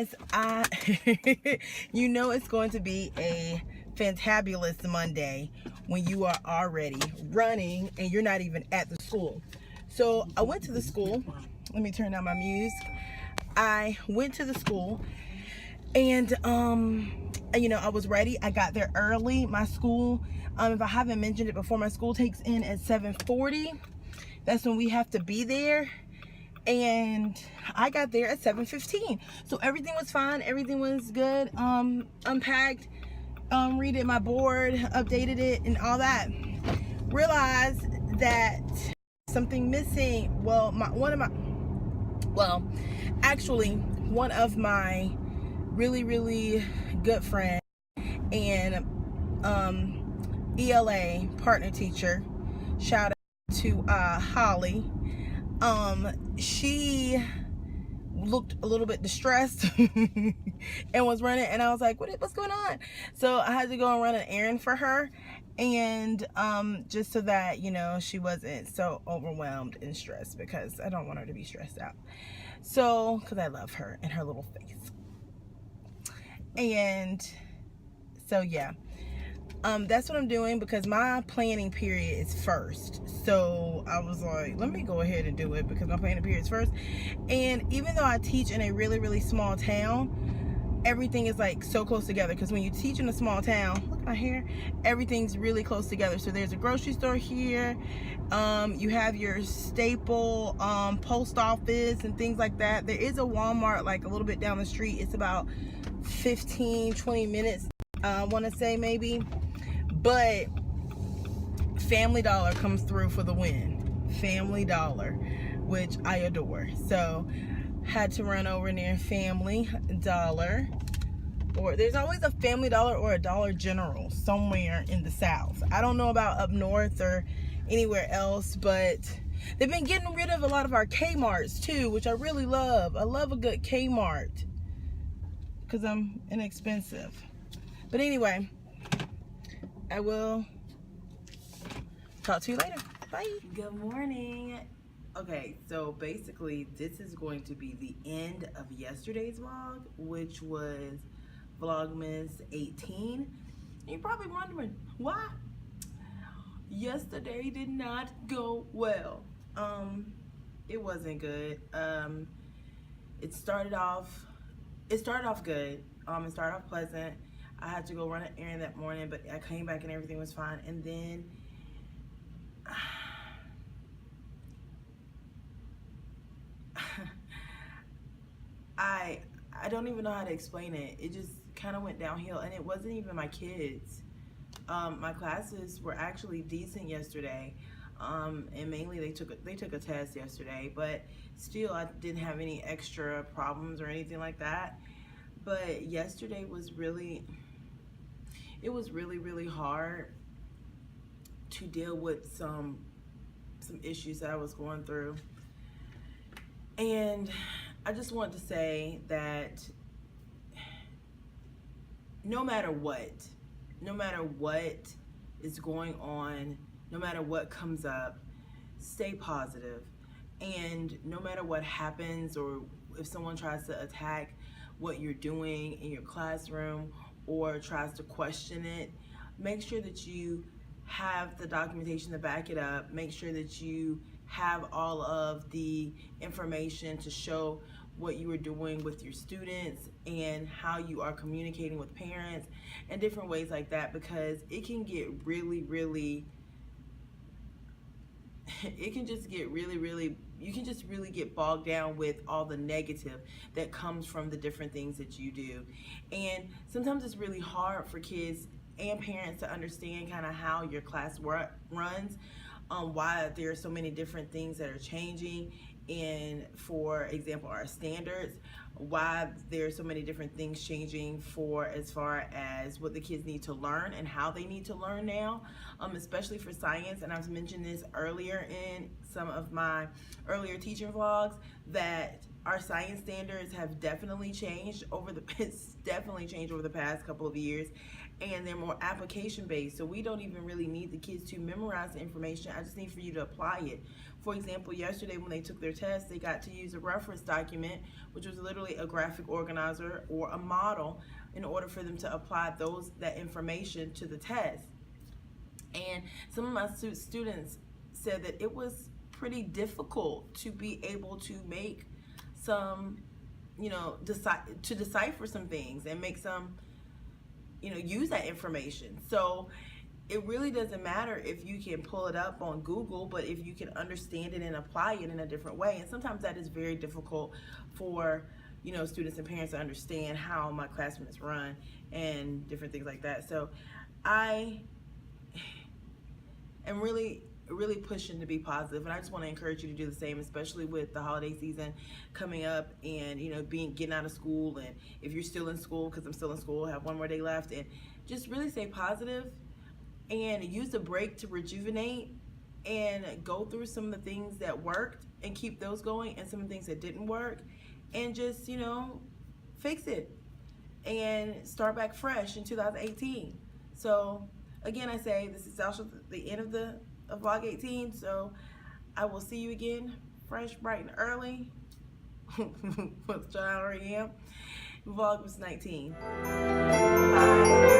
guys, you know it's going to be a fantabulous Monday when you are already running and you're not even at the school. So I went to the school. Let me turn down my music. I went to the school and I was ready. I got there early. My school, if I haven't mentioned it before, my school takes in at 7:40. That's when we have to be there. And I got there at 7:15. So everything was fine. Everything was good. Unpacked, redid my board, updated it, and all that. Realized that something missing. Well, one of my really, really good friends and ELA partner teacher, shout out to Holly. She looked a little bit distressed and was running, and I was like, what's going on? So I had to go and run an errand for her, and just so that she wasn't so overwhelmed and stressed, because I don't want her to be stressed out. So because I love her and her little face. And so yeah, that's what I'm doing, because my planning period is first. So I was like, let me go ahead and do it, because my planning period is first. And even though I teach in a really, really small town, everything is like so close together. Because when you teach in a small town, look at my hair, everything's really close together. So there's a grocery store here, you have your staple post office and things like that. There is a Walmart like a little bit down the street. It's about 15-20 minutes, I want to say, maybe. But Family Dollar comes through for the win. Family Dollar, which I adore. So had to run over near Family Dollar, or there's always a Family Dollar or a Dollar General somewhere in the South. I don't know about up north or anywhere else, but they've been getting rid of a lot of our Kmarts too, which I really love. I love a good Kmart because I'm inexpensive. But anyway, I will talk to you later. Bye. Good morning. Okay, so basically this is going to be the end of yesterday's vlog, which was Vlogmas 18. You're probably wondering why. Yesterday did not go well. It wasn't good. It started off good. It started off pleasant. I had to go run an errand that morning, but I came back and everything was fine. And then I don't even know how to explain it. It just kind of went downhill, and it wasn't even my kids. My classes were actually decent yesterday, and mainly they took a test yesterday, but still I didn't have any extra problems or anything like that. But yesterday was really hard to deal with some issues that I was going through. And I just want to say that no matter what is going on, no matter what comes up, stay positive. And no matter what happens, or if someone tries to attack what you're doing in your classroom or tries to question it, make sure that you have the documentation to back it up. Make sure that you have all of the information to show what you are doing with your students and how you are communicating with parents and different ways like that, because it can get really you can just really get bogged down with all the negative that comes from the different things that you do. And sometimes it's really hard for kids and parents to understand kind of how your class runs, why there are so many different things that are changing in, for example, our standards, why there are so many different things changing for as far as what the kids need to learn and how they need to learn now, especially for science. And I've mentioned this earlier in some of my earlier teacher vlogs, that our science standards have definitely changed over the past couple of years, and they're more application based. So we don't even really need the kids to memorize the information. I just need for you to apply it. For example, yesterday when they took their test, they got to use a reference document, which was literally a graphic organizer or a model, in order for them to apply that information to the test. And some of my students said that it was pretty difficult to be able to make some, to decipher some things and make some, use that information. So it really doesn't matter if you can pull it up on Google, but if you can understand it and apply it in a different way. And sometimes that is very difficult for, students and parents to understand how my classrooms run and different things like that. So I am really pushing to be positive, and I just want to encourage you to do the same, especially with the holiday season coming up, and getting out of school. And if you're still in school, because I'm still in school, I have one more day left, and just really stay positive and use the break to rejuvenate and go through some of the things that worked and keep those going, and some of the things that didn't work, and just fix it and start back fresh in 2018. So again, I say this is also the end of vlog 18, so I will see you again fresh, bright, and early, which I already am, Vlogmas 19. Bye.